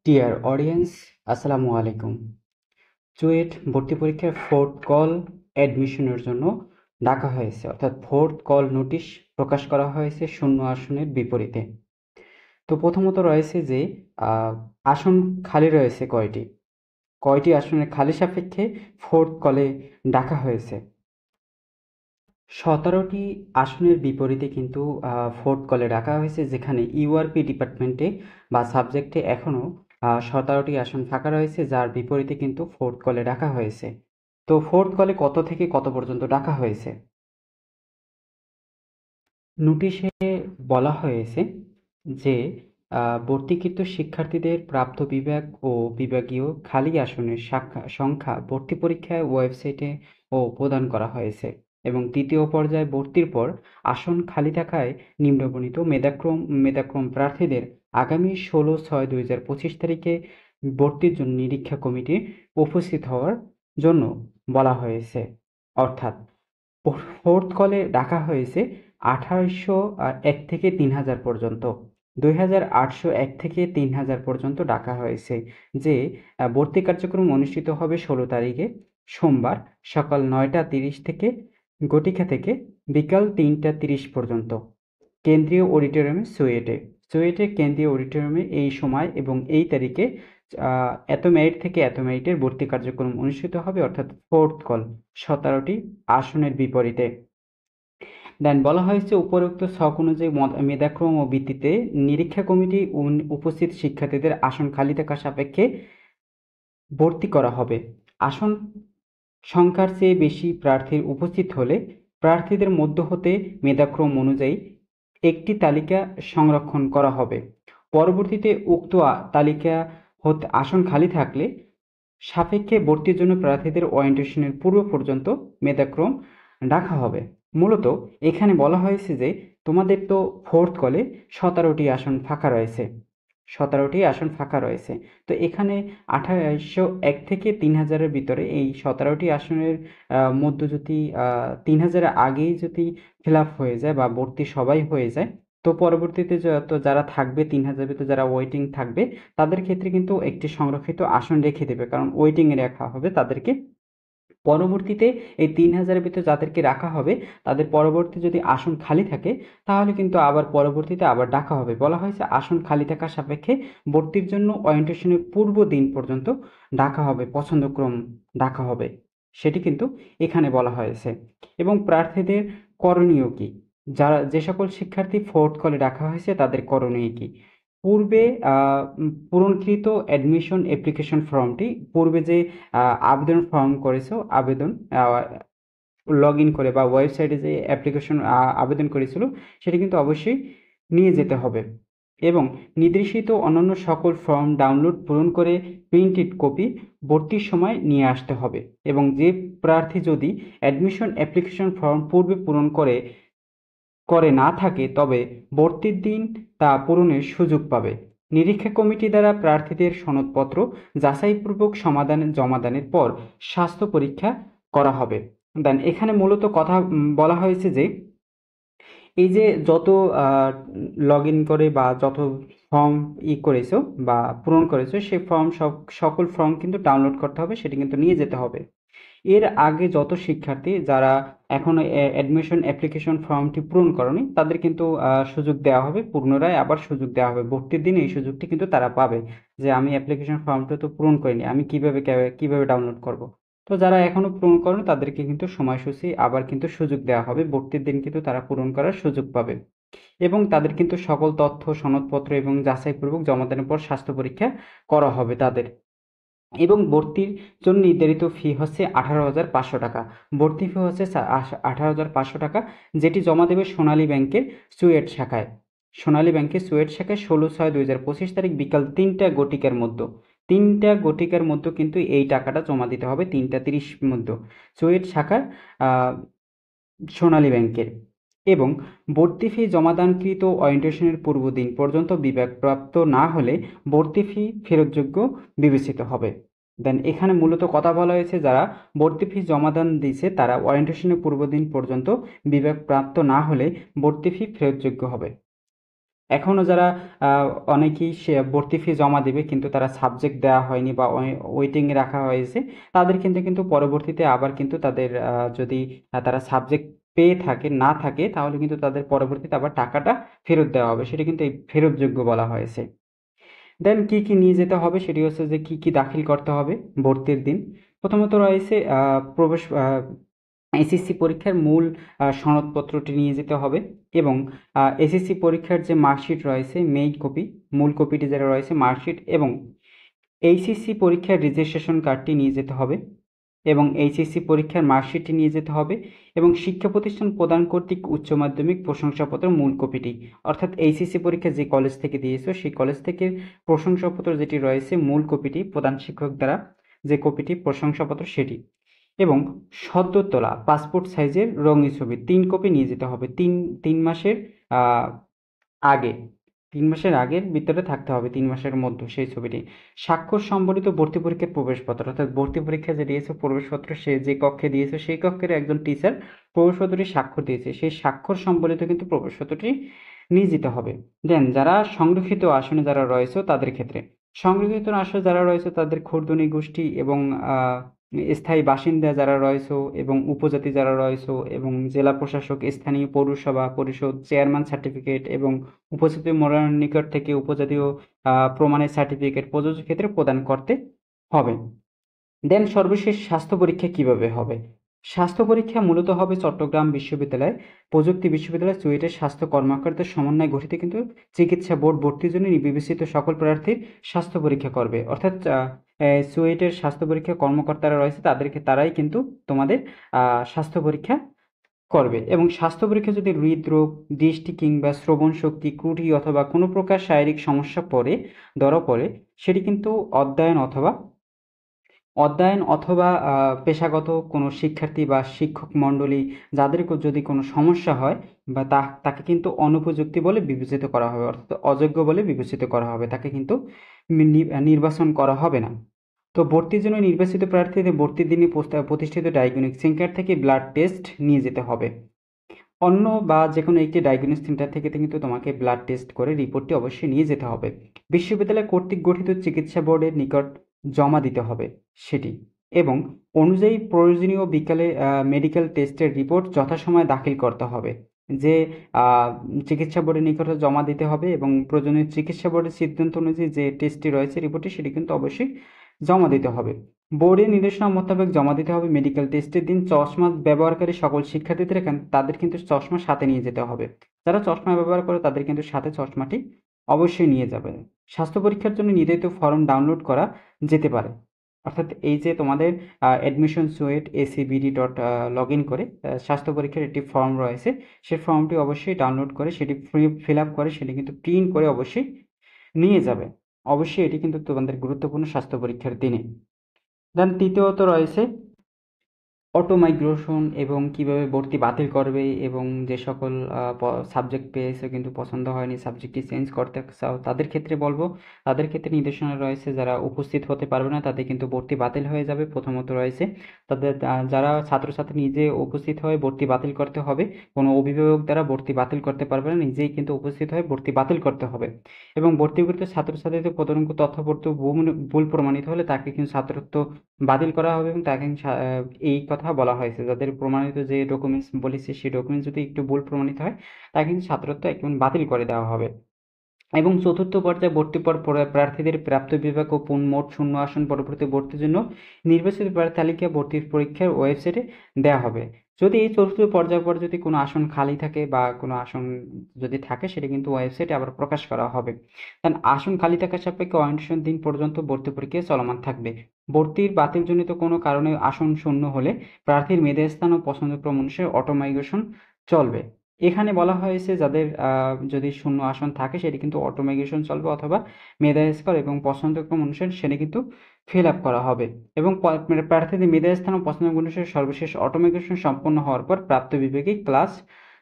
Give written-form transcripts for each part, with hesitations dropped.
Dear audience, আসসালামু আলাইকুম। চুয়েট ভর্তি পরীক্ষার ফোর্থ কল অ্যাডমিশনের জন্য ডাকা হয়েছে, অর্থাৎ ফোর্থ কল নোটিশ প্রকাশ করা হয়েছে শূন্য আসনের বিপরীতে। তো প্রথমত রয়েছে যে আহ, আসন খালি রয়েছে কয়টি কয়টি আসনের খালি সাপেক্ষে ফোর্থ কলে ডাকা হয়েছে। 17টি আসনের বিপরীতে কিন্তু ফোর্থ কলে ডাকা হয়েছে, যেখানে ইউআরপি ডিপার্টমেন্টে বা সাবজেক্টে এখনও 17টি আসন ফাঁকা রয়েছে, যার বিপরীতে কিন্তু ফোর্থ কলে ডাকা হয়েছে। তো ফোর্থ কলে কত থেকে কত পর্যন্ত ডাকা হয়েছে? নোটিশে বলা হয়েছে যে ভর্তিকৃত শিক্ষার্থীদের প্রাপ্ত বিভাগ ও বিভাগীয় খালি আসনের সংখ্যা ভর্তি পরীক্ষায় ওয়েবসাইটে প্রদান করা হয়েছে, এবং তৃতীয় পর্যায়ে ভর্তির পর আসন খালি থাকায় নিম্নবর্ণিত মেধাক্রম প্রার্থীদের আগামী 16/6/2025 তারিখে ভর্তির জন্য নিরীক্ষা কমিটি উপস্থিত হওয়ার জন্য বলা হয়েছে। অর্থাৎ ফোর্থ কলে ডাকা হয়েছে 1801 থেকে 3000 পর্যন্ত, 2801 থেকে 3000 পর্যন্ত ডাকা হয়েছে। যে ভর্তি কার্যক্রম অনুষ্ঠিত হবে 16 তারিখে সোমবার সকাল 9টা 30 থেকে ঘটিকা থেকে বিকাল 3টা 30 পর্যন্ত কেন্দ্রীয় অডিটোরিয়ামে চুয়েটে কেন্দ্রীয় অডিটোরিয়ামে এই সময় এবং এই তারিখে এত মেরিট থেকে এত মেরিটের ভর্তি কার্যক্রম অনুষ্ঠিত হবে, অর্থাৎ ফোর্থ কল 17টি আসনের বিপরীতে। দেন বলা হয়েছে উপরোক্ত ছক অনুযায়ী মেধাক্রম ও ভিত্তিতে নিরীক্ষা কমিটি উপস্থিত শিক্ষার্থীদের আসন খালি থাকা সাপেক্ষে ভর্তি করা হবে। আসন সংখ্যার চেয়ে বেশি প্রার্থীর উপস্থিত হলে প্রার্থীদের মধ্য হতে মেধাক্রম অনুযায়ী একটি তালিকা সংরক্ষণ করা হবে। পরবর্তীতে উক্ত তালিকা হতে আসন খালি থাকলে সাপেক্ষে ভর্তির জন্য প্রার্থীদের ওরিয়েন্টেশনের পূর্ব পর্যন্ত মেধাক্রম ডাকা হবে। মূলত এখানে বলা হয়েছে যে তোমাদের তো ফোর্থ কলে 17টি আসন ফাঁকা রয়েছে। তো এখানে 2801 থেকে 3000-এর ভিতরে এই 17টি আসনের মধ্যে যদি 3000-এর আগেই যদি ফিল আপ হয়ে যায় বা ভর্তি সবাই হয়ে যায়, তো পরবর্তীতে যারা থাকবে 3000-এর ভিতরে যারা ওয়েটিং থাকবে তাদের ক্ষেত্রে কিন্তু একটি সংরক্ষিত আসন রেখে দেবে, কারণ ওয়েটিংয়ে রাখা হবে তাদেরকে। পরবর্তীতে এই 3000-এর ভিতরে যাদেরকে রাখা হবে তাদের পরবর্তী যদি আসন খালি থাকে তাহলে কিন্তু আবার পরবর্তীতে আবার ডাকা হবে। বলা হয়েছে আসন খালি থাকার সাপেক্ষে ভর্তির জন্য ওরিয়েন্টেশনের পূর্ব দিন পর্যন্ত ডাকা হবে, পছন্দক্রম ডাকা হবে, সেটি কিন্তু এখানে বলা হয়েছে। এবং প্রার্থীদের করণীয় কি, যে সকল শিক্ষার্থী ফোর্থ কলে ডাকা হয়েছে তাদের করণীয় কি? পূর্বে পূরণকৃত অ্যাডমিশন অ্যাপ্লিকেশন ফর্মটি, পূর্বে যে আবেদন ফর্ম করেছো, আবেদন লগ ইন করে বা ওয়েবসাইটে যে অ্যাপ্লিকেশন আবেদন করেছিল সেটি কিন্তু অবশ্যই নিয়ে যেতে হবে, এবং নির্দেশিত অন্যান্য সকল ফর্ম ডাউনলোড পূরণ করে প্রিন্টেড কপি ভর্তির সময় নিয়ে আসতে হবে। এবং যে প্রার্থী যদি অ্যাডমিশন অ্যাপ্লিকেশন ফর্ম পূর্বে পূরণ করে না থাকে তবে ভর্তির দিন তা পূরণের সুযোগ পাবে। নিরীক্ষা কমিটি দ্বারা প্রার্থীদের সনদপত্র যাচাইপূর্বক জমাদানের পর স্বাস্থ্য পরীক্ষা করা হবে। দেন এখানে মূলত কথা বলা হয়েছে যে এই যে যত লগ ইন করে বা যত ফর্ম করেছো বা পূরণ করেছো সেই ফর্ম সকল ফর্ম কিন্তু ডাউনলোড করতে হবে, সেটি কিন্তু নিয়ে যেতে হবে। এর আগে যত শিক্ষার্থী যারা এখনো অ্যাডমিশন অ্যাপ্লিকেশন ফর্মটি পূরণ করেনি তাদের কিন্তু সুযোগ দেওয়া হবে, পুনরায় আবার সুযোগ দেওয়া হবে। ভর্তির দিন এই সুযোগটি কিন্তু তারা পাবে যে আমি অ্যাপ্লিকেশন ফর্মটা তো পূরণ করিনি, আমি কিভাবে ডাউনলোড করব। তো যারা এখনো পূরণ করেনি তাদেরকে কিন্তু সময়সূচি আবার কিন্তু সুযোগ দেওয়া হবে, ভর্তির দিন কিন্তু তারা পূরণ করার সুযোগ পাবে। এবং তাদের কিন্তু সকল তথ্য সনদপত্র এবং যাচাইপূর্বক জমাদানের পর স্বাস্থ্য পরীক্ষা করা হবে তাদের। এবং ভর্তির জন্য নির্ধারিত ফি হচ্ছে 18,500 টাকা। ভর্তি ফি হচ্ছে 18,500 টাকা, যেটি জমা দেবে সোনালী ব্যাংকের চুয়েট শাখায় 16/6/2025 তারিখ বিকাল 3টা গটিকার মধ্যে কিন্তু এই টাকাটা জমা দিতে হবে, 3টা 30 মধ্যে চুয়েট শাখার সোনালী ব্যাংকের। এবং ভর্তি ফি জমাদানকৃত ওরিয়েন্টেশনের পূর্বদিন পর্যন্ত বিভাগপ্রাপ্ত না হলে ভর্তি ফি ফেরতযোগ্য বিবেচিত হবে। দেন এখানে মূলত কথা বলা হয়েছে যারা ভর্তি ফি জমাদান দিয়েছে তারা ওরিয়েন্টেশনের পূর্বদিন পর্যন্ত বিভাগপ্রাপ্ত না হলে ভর্তি ফি ফেরতযোগ্য হবে। এখনও যারা অনেকেই সে ভর্তি ফি জমা দেবে কিন্তু তারা সাবজেক্ট দেওয়া হয়নি বা ওয়েটিংয়ে রাখা হয়েছে, তাদের কিন্তু পরবর্তীতে আবার কিন্তু তাদের যদি তারা সাবজেক্ট পেয়ে থাকে না থাকে তাহলে কিন্তু তাদের পরবর্তীতে আবার টাকাটা ফেরত দেওয়া হবে, সেটা কিন্তু এই ফেরতযোগ্য বলা হয়েছে। দেন কি কি নিয়ে যেতে হবে সেটি হচ্ছে যে কি কি দাখিল করতে হবে ভর্তির দিন। প্রথমত রয়েছে প্রবেশ এসএসসি পরীক্ষার মূল সনদপত্রটি নিয়ে যেতে হবে এবং এসএসসি পরীক্ষার যে মার্কশিট রয়েছে মেইন কপি, মূল কপিটি যেটা রয়েছে মার্কশিট, এবং এইচএসসি পরীক্ষার রেজিস্ট্রেশন কার্ডটি নিয়ে যেতে হবে এবং এইচএসসি পরীক্ষার মার্কশিটটি নিয়ে যেতে হবে এবং শিক্ষা প্রতিষ্ঠান প্রদান কর্তৃক উচ্চ মাধ্যমিক প্রশংসাপত্র মূল কপিটি, অর্থাৎ এইচএসসি পরীক্ষা যে কলেজ থেকে দিয়েছো সেই কলেজ থেকে প্রশংসাপত্র যেটি রয়েছে মূল কপিটি, প্রধান শিক্ষক দ্বারা যে কপিটি প্রশংসাপত্র সেটি, এবং সদ্য তোলা পাসপোর্ট সাইজের রঙিন ছবি ৩ কপি নিয়ে যেতে হবে। ৩ মাসের আগে, ৩ মাসের আগের ভিতরে থাকতে হবে, ৩ মাসের মধ্যে সেই ছবিটি। স্বাক্ষর সম্বলিত ভর্তি পরীক্ষার প্রবেশপত্র, অর্থাৎ ভর্তি পরীক্ষা যে দিয়েছে প্রবেশপত্র, সে যে কক্ষে দিয়েছে সেই কক্ষের একজন টিচার প্রবেশপত্রটি স্বাক্ষর দিয়েছে, সেই স্বাক্ষর সম্বলিত কিন্তু প্রবেশপত্রটি নিয়ে যেতে হবে। দেন যারা সংরক্ষিত আসনে যারা রয়েছে তাদের ক্ষেত্রে, সংরক্ষিত আসনে যারা রয়েছে তাদের খুর্দনি গোষ্ঠী এবং স্থায়ী বাসিন্দা যারা রয়েছে এবং উপজাতি যারা রয়েছে এবং জেলা প্রশাসক, স্থানীয় পৌরসভা পরিষদ চেয়ারম্যান সার্টিফিকেট এবং উপজাতি মোড়ার নিকট থেকে উপজাতীয় প্রমাণের সার্টিফিকেট প্রযোজ্য ক্ষেত্রে প্রদান করতে হবে। দেন সর্বশেষ স্বাস্থ্য পরীক্ষা কিভাবে হবে? স্বাস্থ্য পরীক্ষা মূলত হবে চট্টগ্রাম বিশ্ববিদ্যালয় প্রযুক্তি বিশ্ববিদ্যালয় চুয়েটের স্বাস্থ্য কর্মকর্তাদের সমন্বয়ে গঠিত কিন্তু চিকিৎসা বোর্ড ভর্তির জন্য বিবেচিত সকল প্রার্থীর স্বাস্থ্য পরীক্ষা করবে, অর্থাৎ চুয়েটের স্বাস্থ্য পরীক্ষা কর্মকর্তারা রয়েছে তারাই কিন্তু তোমাদের স্বাস্থ্য পরীক্ষা করবে এবং স্বাস্থ্য পরীক্ষা যদি হৃদরোগ, দৃষ্টি কিংবা শ্রবণ শক্তি ত্রুটি অথবা কোনো প্রকার শারীরিক সমস্যা ধরা পড়ে, সেটি কিন্তু অধ্যয়ন অথবা পেশাগত কোনো শিক্ষার্থী বা শিক্ষক মণ্ডলী যাদের যদি কোনো সমস্যা হয় বা তাকে কিন্তু অনুপযুক্ত বলে বিবেচিত করা হবে, অর্থাৎ অযোগ্য বলে বিবেচিত করা হবে, তাকে কিন্তু নির্বাচন করা হবে না। তো ভর্তির জন্য নির্বাচিত প্রার্থীদের ভর্তির দিনে প্রতিষ্ঠিত ডায়াগনস্টিক সেন্টার থেকে ব্লাড টেস্ট নিয়ে যেতে হবে। অন্য বা যে কোনো একটি ডায়াগনস্টিক সেন্টার থেকে কিন্তু তোমাকে ব্লাড টেস্ট করে রিপোর্টটি অবশ্যই নিয়ে যেতে হবে। বিশ্ববিদ্যালয় কর্তৃক গঠিত চিকিৎসা বোর্ডের নিকট জমা দিতে হবে সেটি, এবং অনুযায়ী প্রয়োজনীয় মেডিকেল টেস্টের রিপোর্ট যথাসময়ে দাখিল করতে হবে। যে চিকিৎসা বোর্ডের নিকটে জমা দিতে হবে এবং প্রয়োজনীয় চিকিৎসা বোর্ডের সিদ্ধান্ত অনুযায়ী যে টেস্টটি রয়েছে রিপোর্টটি সেটি কিন্তু অবশ্যই জমা দিতে হবে। বোর্ডের নির্দেশনা মোতাবেক জমা দিতে হবে। মেডিকেল টেস্টের দিন চশমা ব্যবহারকারী সকল শিক্ষার্থীদের তাদের কিন্তু চশমা সাথে নিয়ে যেতে হবে। যারা চশমা ব্যবহার করে তাদের কিন্তু সাথে চশমাটি অবশ্যই নিয়ে যাবে। স্বাস্থ্য পরীক্ষার জন্য নির্ধারিত ফর্ম ডাউনলোড করা যেতে পারে, অর্থাৎ এই যে তোমাদের admission suit ACBD dot log in করে স্বাস্থ্য পরীক্ষার একটি ফর্ম রয়েছে, সেই ফর্মটি অবশ্যই ডাউনলোড করে সেটি ফিল আপ করে সেটি কিন্তু প্রিন্ট করে অবশ্যই নিয়ে যাবে। অবশ্যই এটি কিন্তু তোমাদের গুরুত্বপূর্ণ স্বাস্থ্য পরীক্ষার দিনে। দেন তৃতীয়ত রয়েছে অটো মাইগ্রেশন এবং কিভাবে ভর্তি বাতিল করবে এবং যে সকল সাবজেক্ট পেয়েছে কিন্তু পছন্দ হয়নি, সাবজেক্টটি চেঞ্জ করতে চাও, তাদের ক্ষেত্রে বলবো, তাদের ক্ষেত্রে নির্দেশনা রয়েছে যারা উপস্থিত হতে পারবে না তাদের কিন্তু ভর্তি বাতিল হয়ে যাবে। প্রথমত রয়েছে তাদের যারা ছাত্রছাত্রী নিজে উপস্থিত হয়ে ভর্তি বাতিল করতে হবে, কোনো অভিভাবক দ্বারা ভর্তি বাতিল করতে পারবে না, নিজেই কিন্তু উপস্থিত হয়ে ভর্তি বাতিল করতে হবে। এবং ভর্তিকৃত ছাত্রছাত্রীদের প্রদানকৃত তথ্যপত্র ভুল প্রমাণিত হলে তাকে কিন্তু ছাত্রত্ব বাতিল করা হবে এবং তাকে এই কথা বলা হয়েছে যাদের প্রমাণিত যে ডকুমেন্টস বলেছি সেই ডকুমেন্টস যদি একটু ভুল প্রমাণিত হয় তাকে কিন্তু ছাত্রত্ব একদম বাতিল করে দেওয়া হবে। এবং চতুর্থ পর্যায়ে ভর্তির পর প্রার্থীদের প্রাপ্ত বিভাগ ও মোট শূন্য আসন পরবর্তী ভর্তির জন্য নির্বাচিত প্রার্থী তালিকা ভর্তির পরীক্ষার ওয়েবসাইটে দেওয়া হবে। যদি এই চতুর্থ পর্যায়ের পর যদি কোনো আসন খালি থাকে বা কোনো আসন যদি থাকে সেটা কিন্তু ওয়েবসাইটে আবার প্রকাশ করা হবে। কারণ আসন খালি থাকার সাপেক্ষে অন্বেষণ দিন পর্যন্ত ভর্তি প্রক্রিয়া চলমান থাকবে। ভর্তির বাতিলজনিত কোনো কারণে আসন শূন্য হলে প্রার্থীর মেধাস্থান ও পছন্দক্রম অনুসারে অটো মাইগ্রেশন চলবে। এখানে বলা হয়েছে যাদের যদি শূন্য আসন থাকে সেটি কিন্তু অটো মাইগ্রেশন চলবে অথবা মেধা স্কোর এবং পছন্দক্রম অনুসারে সেটা কিন্তু ফিল আপ করা হবে এবং প্রার্থীদের মেধা স্থান ও পছন্দ অনুসারে সর্বশেষ অটো মাইগ্রেশন সম্পন্ন হওয়ার পর প্রাপ্ত বিভাগে ক্লাস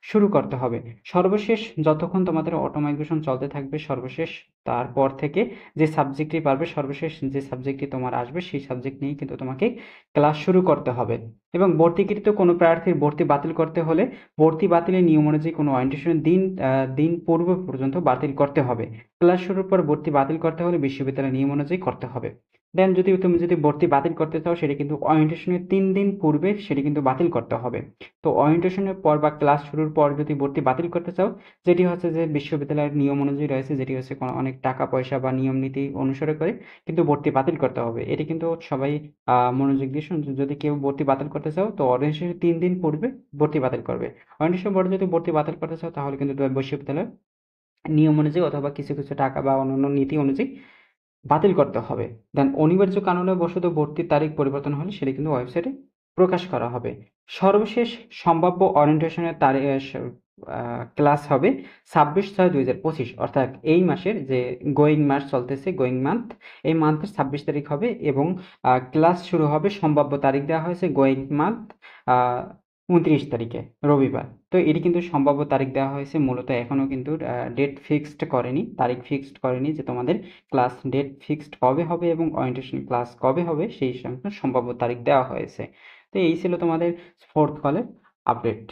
শুরু করতে হবে। সর্বশেষ যতক্ষণ তোমাদের অটো মাইগ্রেশন চলতে থাকবে সর্বশেষ তারপর থেকে যে সাবজেক্টটি পারবে, সর্বশেষ যে সাবজেক্টটি তোমার আসবে সেই সাবজেক্ট নিয়েই কিন্তু তোমাকে ক্লাস শুরু করতে হবে। এবং ভর্তিকৃত কোনো প্রার্থীর ভর্তি বাতিল করতে হলে ভর্তি বাতিলের নিয়ম অনুযায়ী কোনো ওরিয়েন্টেশনের দিন পূর্ব পর্যন্ত বাতিল করতে হবে। ক্লাস শুরুর পর ভর্তি বাতিল করতে হলে বিশ্ববিদ্যালয়ের নিয়ম অনুযায়ী করতে হবে। দেন তুমি যদি ভর্তি বাতিল করতে চাও, সেটা কিন্তু ওরিয়েন্টেশনের 3 দিন পূর্বে সেটি কিন্তু বাতিল করতে হবে। তো ওরিয়েন্টেশনের পর বা ক্লাস শুরুর পর যদি ভর্তি বাতিল করতে চাও, যেটি হচ্ছে যে বিশ্ববিদ্যালয়ের নিয়ম অনুযায়ী রয়েছে, যেটি হচ্ছে অনেক টাকা পয়সা বা নিয়ম নীতি অনুসরণ করে কিন্তু ভর্তি বাতিল করতে হবে। এটি কিন্তু সবাই মনোযোগ দিয়ে শুনছেন। যদি কেউ ভর্তি বাতিল করতে চাও, তো ওরিয়েন্টেশনের 3 দিন পূর্বে ভর্তি বাতিল করবে। ওরিয়েন্টেশন পরে যদি ভর্তি বাতিল করতে চাও, তাহলে কিন্তু বিশ্ববিদ্যালয় নিয়ম অনুযায়ী অথবা কিছু কিছু টাকা বা অন্যান্য নীতি অনুযায়ী বাতিল করতে হবে। দেন অনিবার্য কারণে বশত ভর্তির তারিখ পরিবর্তন হলে সেটা কিন্তু ওয়েবসাইটে প্রকাশ করা হবে। সর্বশেষ সম্ভাব্য ওরিয়েন্টেশনের তারিখ ক্লাস হবে 26/6/2025, অর্থাৎ এই মাসের যে গোয়িং মাস চলতেছে, গোয়িং মান্থ, এই মান্থের 26 তারিখ হবে এবং ক্লাস শুরু হবে, সম্ভাব্য তারিখ দেওয়া হয়েছে গোয়িং মান্থ 29 তারিখে, রবিবার। তো এটি কিন্তু সম্ভাব্য তারিখ দেওয়া হয়েছে, মূলত এখনও কিন্তু ডেট ফিক্সড করেনি, তারিখ ফিক্সড করেনি যে তোমাদের ক্লাস ডেট ফিক্সড কবে হবে এবং ওরিয়েন্টেশন ক্লাস কবে হবে, সেই সংক্রান্ত সম্ভাব্য তারিখ দেওয়া হয়েছে। তো এই ছিল তোমাদের ফোর্থ কলের আপডেট।